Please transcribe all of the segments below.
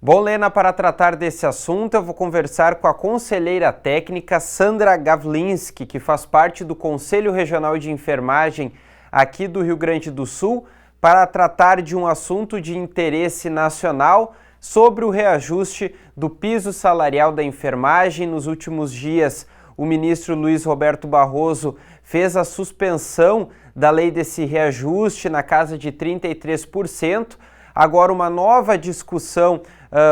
Bom, Lena, para tratar desse assunto, eu vou conversar com a conselheira técnica Sandra Gavlinski, que faz parte do Conselho Regional de Enfermagem aqui do Rio Grande do Sul, para tratar de um assunto de interesse nacional sobre o reajuste do piso salarial da enfermagem. Nos últimos dias, o ministro Luiz Roberto Barroso fez a suspensão da lei desse reajuste na casa de 33%. Agora, uma nova discussão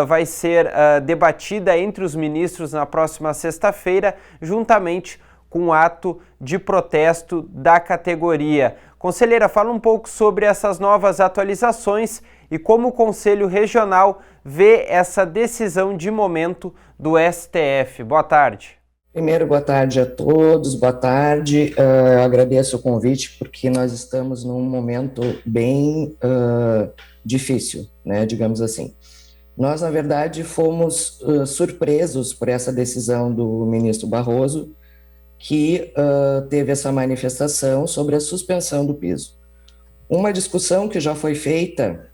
vai ser debatida entre os ministros na próxima sexta-feira, juntamente com um ato de protesto da categoria. Conselheira, fala um pouco sobre essas novas atualizações e como o Conselho Regional vê essa decisão de momento do STF. Boa tarde. Primeiro, boa tarde a todos, boa tarde. Eu agradeço o convite porque nós estamos num momento bem difícil, né, digamos assim. Nós, na verdade, fomos surpresos por essa decisão do ministro Barroso, que teve essa manifestação sobre a suspensão do piso. Uma discussão que já foi feita,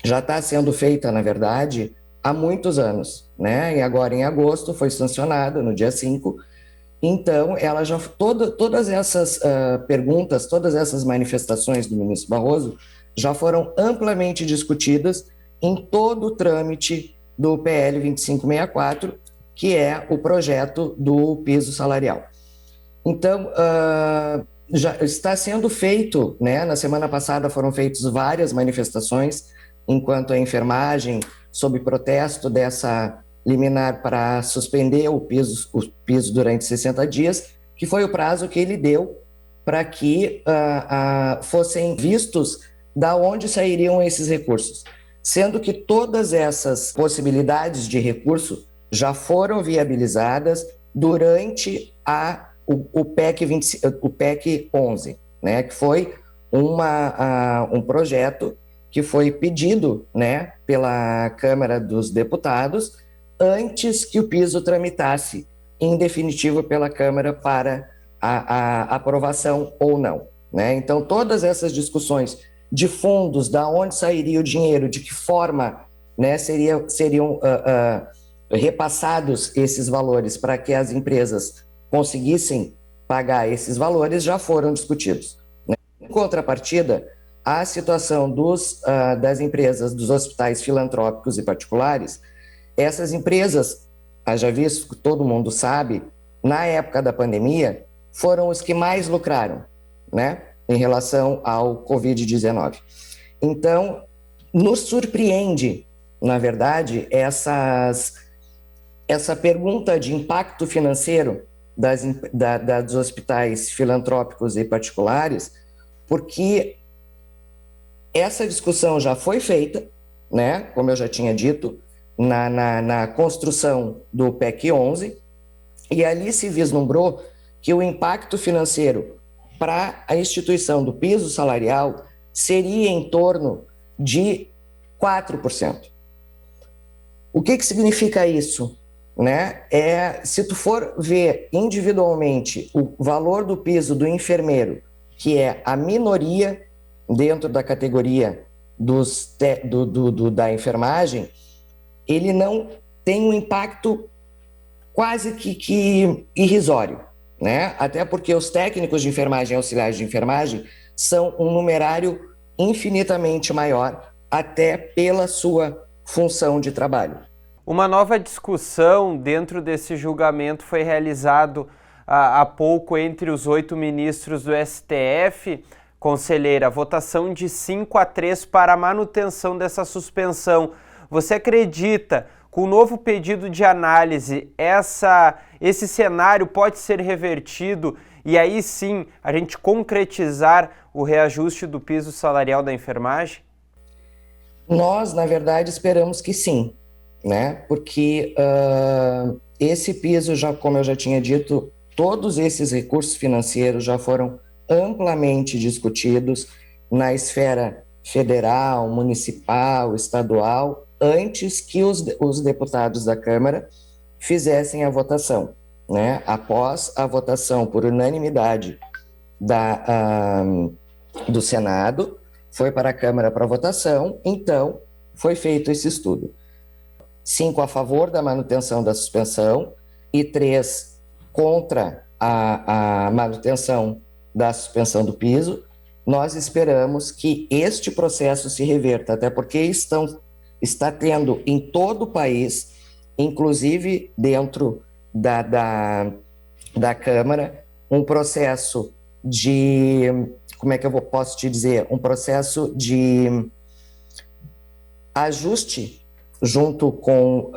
já está sendo feita, na verdade, há muitos anos, né? E agora, em agosto, foi sancionada, no dia 5. Então, ela já todas essas perguntas, todas essas manifestações do ministro Barroso já foram amplamente discutidas em todo o trâmite do PL 2564, que é o projeto do piso salarial. Então, já está sendo feito, né? Na semana passada foram feitas várias manifestações, enquanto a enfermagem, sob protesto dessa liminar para suspender o piso durante 60 dias, que foi o prazo que ele deu para que fossem vistos da onde sairiam esses recursos. Sendo que todas essas possibilidades de recurso já foram viabilizadas durante o PEC 11, né, que foi um projeto que foi pedido, né, pela Câmara dos Deputados antes que o piso tramitasse em definitivo pela Câmara para a aprovação ou não, né? Então, todas essas discussões de fundos, da onde sairia o dinheiro, de que forma, né, seriam repassados esses valores para que as empresas conseguissem pagar esses valores, já foram discutidos, né? Em contrapartida, a situação das empresas, dos hospitais filantrópicos e particulares, essas empresas, haja visto, todo mundo sabe, na época da pandemia, foram os que mais lucraram, né, em relação ao Covid-19. Então, nos surpreende, na verdade, essa pergunta de impacto financeiro dos hospitais filantrópicos e particulares, porque essa discussão já foi feita, né, como eu já tinha dito, na construção do PEC 11, e ali se vislumbrou que o impacto financeiro para a instituição do piso salarial seria em torno de 4%. O que significa isso? Né? Se tu for ver individualmente o valor do piso do enfermeiro, que é a minoria dentro da categoria da enfermagem, ele não tem um impacto quase que irrisório, né? Até porque os técnicos de enfermagem e auxiliares de enfermagem são um numerário infinitamente maior, até pela sua função de trabalho. Uma nova discussão dentro desse julgamento foi realizado há pouco entre os 8 ministros do STF. Conselheira, votação de 5-3 para a manutenção dessa suspensão. Você acredita, com o novo pedido de análise, esse cenário pode ser revertido e aí sim a gente concretizar o reajuste do piso salarial da enfermagem? Nós, na verdade, esperamos que sim, né? Porque esse piso, já, como eu já tinha dito, todos esses recursos financeiros já foram amplamente discutidos na esfera federal, municipal, estadual, antes que os deputados da Câmara fizessem a votação, né? Após a votação por unanimidade do Senado, foi para a Câmara para votação, então foi feito esse estudo. 5 a favor da manutenção da suspensão e 3 contra a manutenção da suspensão do piso. Nós esperamos que este processo se reverta, até porque está tendo em todo o país, inclusive dentro da Câmara, um processo de, como é que eu posso te dizer, um processo de ajuste junto com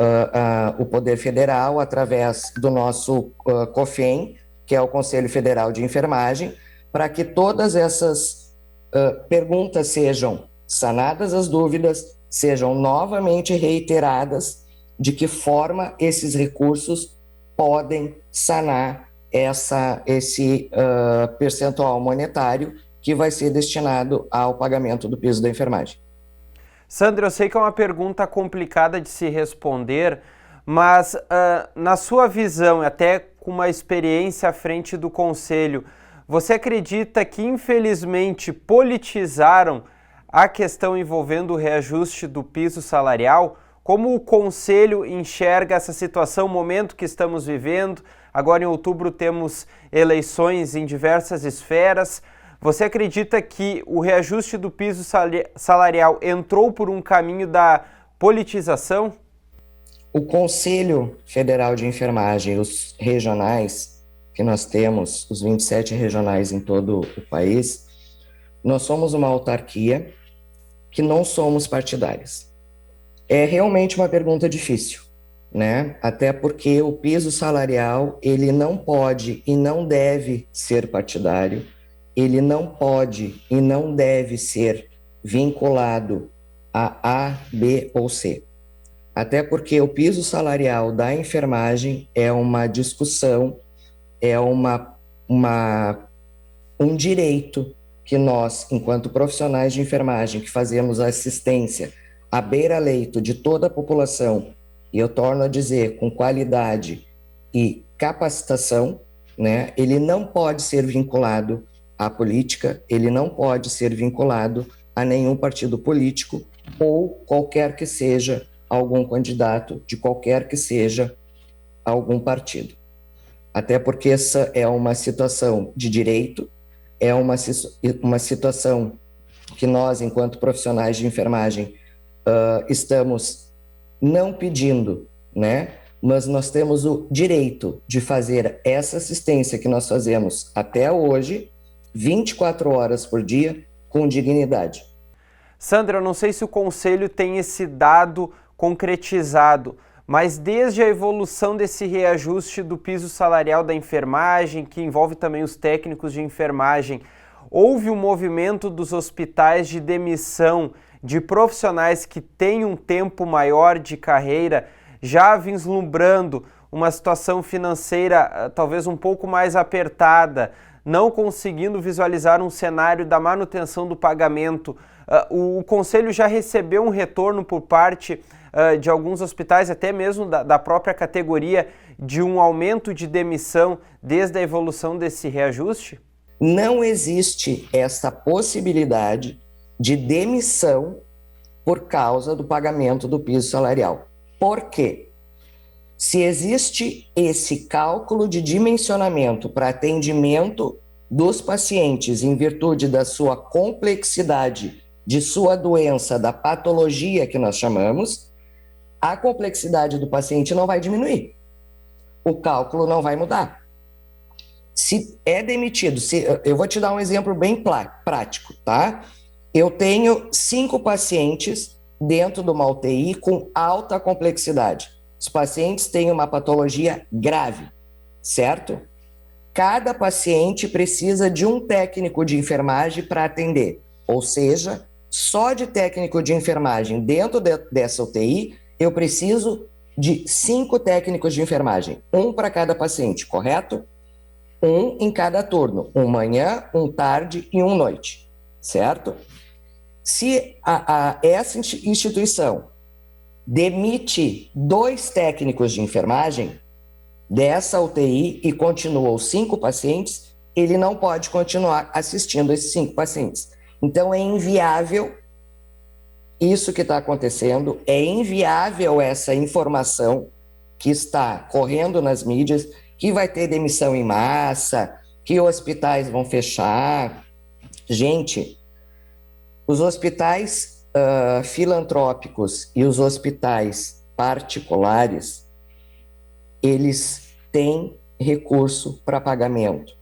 o Poder Federal, através do nosso COFEN, que é o Conselho Federal de Enfermagem, para que todas essas perguntas sejam sanadas, as dúvidas sejam novamente reiteradas, de que forma esses recursos podem sanar esse percentual monetário que vai ser destinado ao pagamento do piso da enfermagem. Sandra, eu sei que é uma pergunta complicada de se responder, mas na sua visão, até com uma experiência à frente do Conselho, você acredita que infelizmente politizaram a questão envolvendo o reajuste do piso salarial? Como o Conselho enxerga essa situação, o momento que estamos vivendo? Agora em outubro temos eleições em diversas esferas. Você acredita que o reajuste do piso salarial entrou por um caminho da politização? O Conselho Federal de Enfermagem, os regionais que nós temos, os 27 regionais em todo o país, nós somos uma autarquia que não somos partidárias. É realmente uma pergunta difícil, né? Até porque o piso salarial, ele não pode e não deve ser partidário, ele não pode e não deve ser vinculado a A, B ou C. Até porque o piso salarial da enfermagem é uma discussão, é um direito que nós, enquanto profissionais de enfermagem que fazemos a assistência à beira-leito de toda a população, e eu torno a dizer, com qualidade e capacitação, né, ele não pode ser vinculado à política, ele não pode ser vinculado a nenhum partido político ou qualquer que seja algum candidato de qualquer que seja algum partido. Até porque essa é uma situação de direito, é uma situação que nós, enquanto profissionais de enfermagem, estamos não pedindo, né? Mas nós temos o direito de fazer essa assistência que nós fazemos até hoje, 24 horas por dia, com dignidade. Sandra, eu não sei se o Conselho tem esse dado concretizado, mas desde a evolução desse reajuste do piso salarial da enfermagem, que envolve também os técnicos de enfermagem, houve um movimento dos hospitais de demissão de profissionais que têm um tempo maior de carreira, já vislumbrando uma situação financeira talvez um pouco mais apertada, não conseguindo visualizar um cenário da manutenção do pagamento. O Conselho já recebeu um retorno por parte de alguns hospitais, até mesmo da própria categoria, de um aumento de demissão desde a evolução desse reajuste? Não existe essa possibilidade de demissão por causa do pagamento do piso salarial. Por quê? Se existe esse cálculo de dimensionamento para atendimento dos pacientes em virtude da sua complexidade, de sua doença, da patologia que nós chamamos, a complexidade do paciente não vai diminuir. O cálculo não vai mudar. Se é demitido, eu vou te dar um exemplo bem prático, tá? Eu tenho 5 pacientes dentro de uma UTI com alta complexidade. Os pacientes têm uma patologia grave, certo? Cada paciente precisa de um técnico de enfermagem para atender. Ou seja, só de técnico de enfermagem dentro dessa UTI, eu preciso de 5 técnicos de enfermagem, um para cada paciente, correto? Um em cada turno, um manhã, um tarde e um noite, certo? Se essa instituição demite 2 técnicos de enfermagem dessa UTI e continua os 5 pacientes, ele não pode continuar assistindo esses 5 pacientes. Então, é inviável isso que está acontecendo, é inviável essa informação que está correndo nas mídias, que vai ter demissão em massa, que hospitais vão fechar. Gente, os hospitais filantrópicos e os hospitais particulares, eles têm recurso para pagamento,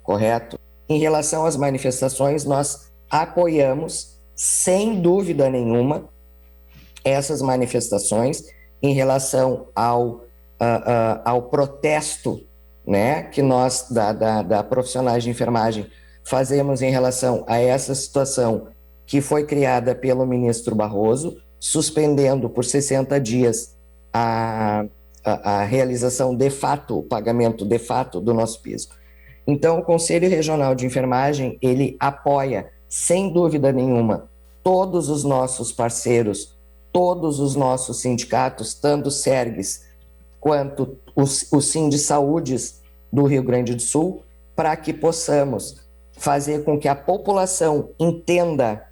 correto? Em relação às manifestações, nós apoiamos, sem dúvida nenhuma, essas manifestações em relação ao protesto, né, que nós, da profissionais de enfermagem, fazemos em relação a essa situação que foi criada pelo ministro Barroso, suspendendo por 60 dias a realização de fato, o pagamento de fato do nosso piso. Então, o Conselho Regional de Enfermagem, ele apoia, sem dúvida nenhuma, todos os nossos parceiros, todos os nossos sindicatos, tanto o SERGS quanto o Sindisaúdes do Rio Grande do Sul, para que possamos fazer com que a população entenda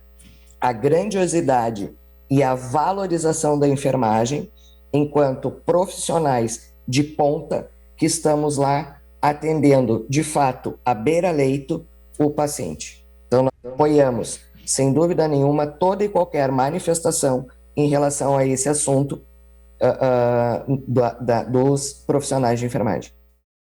a grandiosidade e a valorização da enfermagem enquanto profissionais de ponta que estamos lá atendendo, de fato, à beira-leito, o paciente. Então, nós apoiamos, sem dúvida nenhuma, toda e qualquer manifestação em relação a esse assunto dos profissionais de enfermagem.